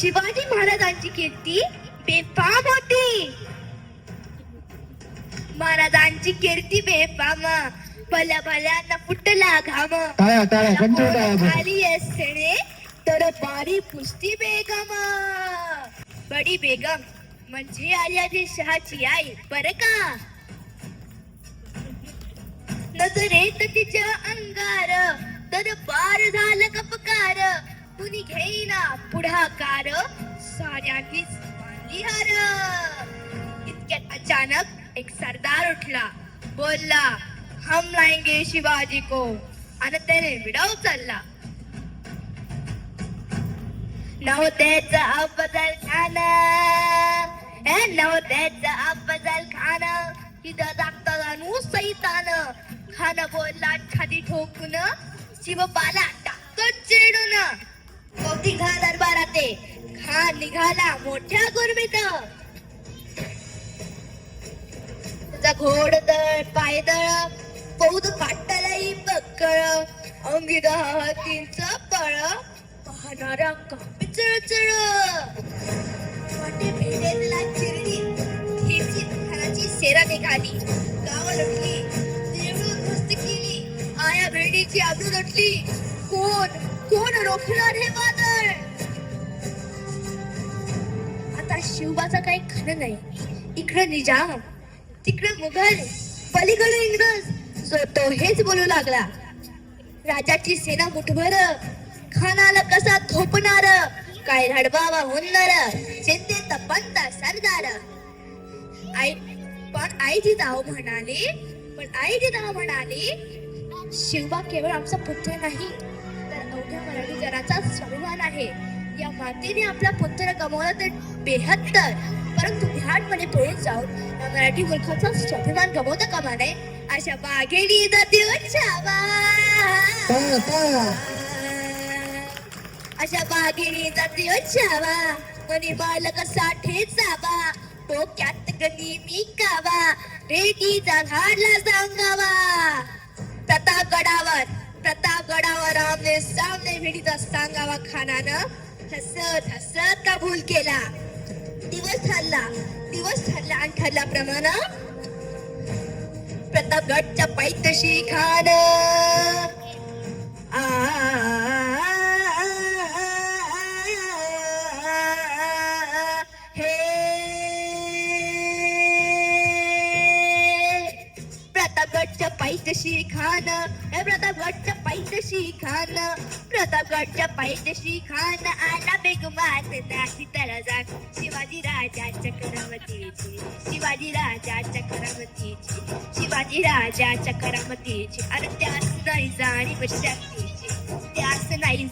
शिवाजी महाराजांची कीर्ती बेफाम होती. महाराजांची कीर्ती बेफाम, भल्या भल्यांना फुटला घाम. खाली असणे तर बारी पुसती बेगम. बडी बेगम म्हणजे आर्याजी शहाची आई बर का. नजरेत तिच्या अंगार तर बार झालं कपकार. कुणी घेईना पुढाकार, साऱ्यांनीच मानली हार. इतक्यात अचानक एक सरदार उठला, बोलला हम लाएंगे शिवाजी को, आणि त्याने विडाव चालला. नव्हत्याचा अफजल खान, नव्हत्याचा अफजल खान, इथं दाखता सैतान. खान बोलला छाती ठोकून, शिवबाला टाकतो चिरडून. कौतिक दरबारात खान निघाला मोठ्या गुरमीत. त्याचा घोडदळ पायदळ पौद फाटलई बक्कळ. अंगी हातींचा पळ, पाहणारा कापी चळचळ. वाटे भेटेला चिरडी खेची खानाची सेरा निघाली. गाव लुटली, देऊळ उद्ध्वस्त केली, आया भेडीची आबरू लुटली. कोण कोण रोखणार हे वादळ. आता शिवबाचा काही खरं नाही. इकडं निजाम, तिकडं मुघल, पलीकडे इंग्रज. जो तो हेच बोलू लागला. राजाची सेना मुठभर, खानाला कसा थोपणार. काय रडवावा होणार, चिंतेत पंत सरदार. आई जिजाऊ म्हणाली, शिवबा केवळ आमचा पुत्र नाही तर अवघ्या मराठी जनाचा स्वाभिमान आहे. या मातेने आपला पुत्र गमावला तर 72, परंतु बिहारमध्ये पळून जाऊन या मराठी मूर्खाचा स्वाभिमान गमावता कामा नये. अशा बागेडी जाती छावा, अशा बागेडी जाती छावा. मनी बालक साठे जावा, डोक्यात गणी मी कावा. रेडीचा झाडला सांगावा. प्रतापगडावर आमने सामने भेटीचा सांगावा. खानानं हसत हसत कबूल केला. दिवस ठरला आणि ठरल्याप्रमाणे प्रतापगडच्या पायथ्याशी खान प्रतापगडच्या पायथ्याशी खान आला बेगमात नाही त्याला जाण. शिवाजी राजा करामतीची अरे त्यास नाही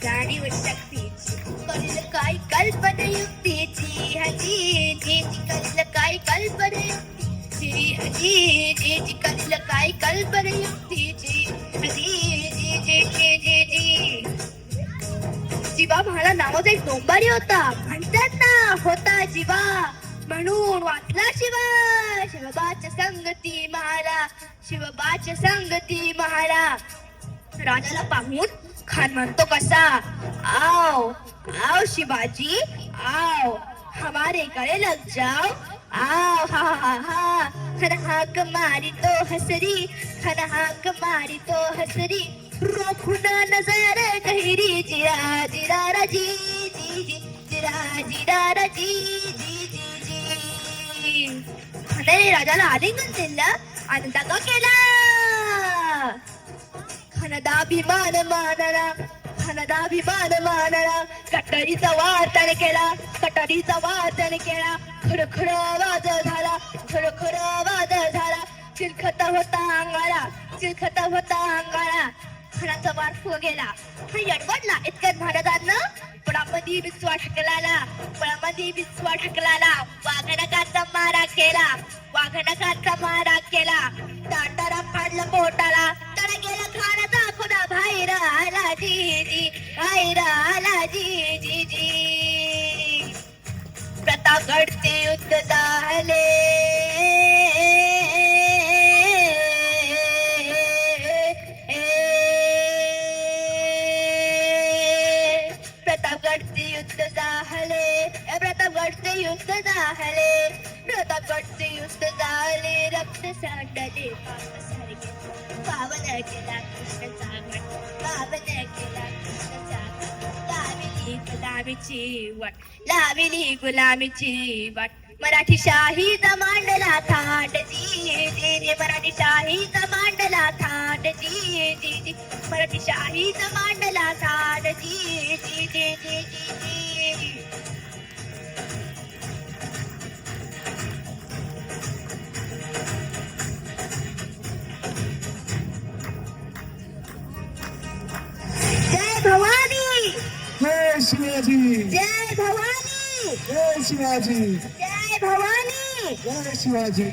जाणीव शक्तीची. कळलं काय कल्पना युक्तीची हजी. कळलं काय कल्पना युक्तीची कळलं काय कल्पना युक्तीची. जीवा म्हाला नावाचा एक डोंबारी होता. म्हणतात ना होता जीवा म्हणून वाचला शिवा. शिवबाच्या संगती महारा. राजाला पाहून खान म्हणतो कसा, आओ शिवाजी आओ, हमारे गले लग जाओ. आओ हा हा हा. खन हाक मारी तो हसरी. रोखून नजर गहिरी. जिरा राजी खानाने राजाला आलिंगन दिलं, आनंदाचा केला. खानादाभिमान मानला. कटारीचा वार त्याने केला. खडखड आवाज झाला. चिलखत होता अंगाला. खानाचा वार फुग गेला. हा यडवडला. इतक्यात महाराजांना पळामध्ये बिस्वा ढकलाला. वाघनकाचा मारा केला. ताटारा फाडला पोटाला. त्याला गेला खानाचा खुदा बाहेर आला जी. प्रतापगडचे युद्ध झाले. प्रतापगडचे युद्ध झाले. प्रतापगडचे युद्ध झाले, प्रतापगडचे युद्ध झाले, रक्त सांडले पावसासारखे. पावन केला कृष्णचा गट, पावन केला कृष्णचा गट. लाविली गुलामीची वाट, लाविली गुलामीची वाट. मराठी शाहीचा मांडला थाट जी जी, मराठी शाहीचा मांडला थाट जी जी, मराठी शाहीचा मांडला थाट जी जी जी जी जी. जय भवानी, जय शिवाजी, जय भवानी, जय शिवाजी, जय भवानी. जय शिवाजी.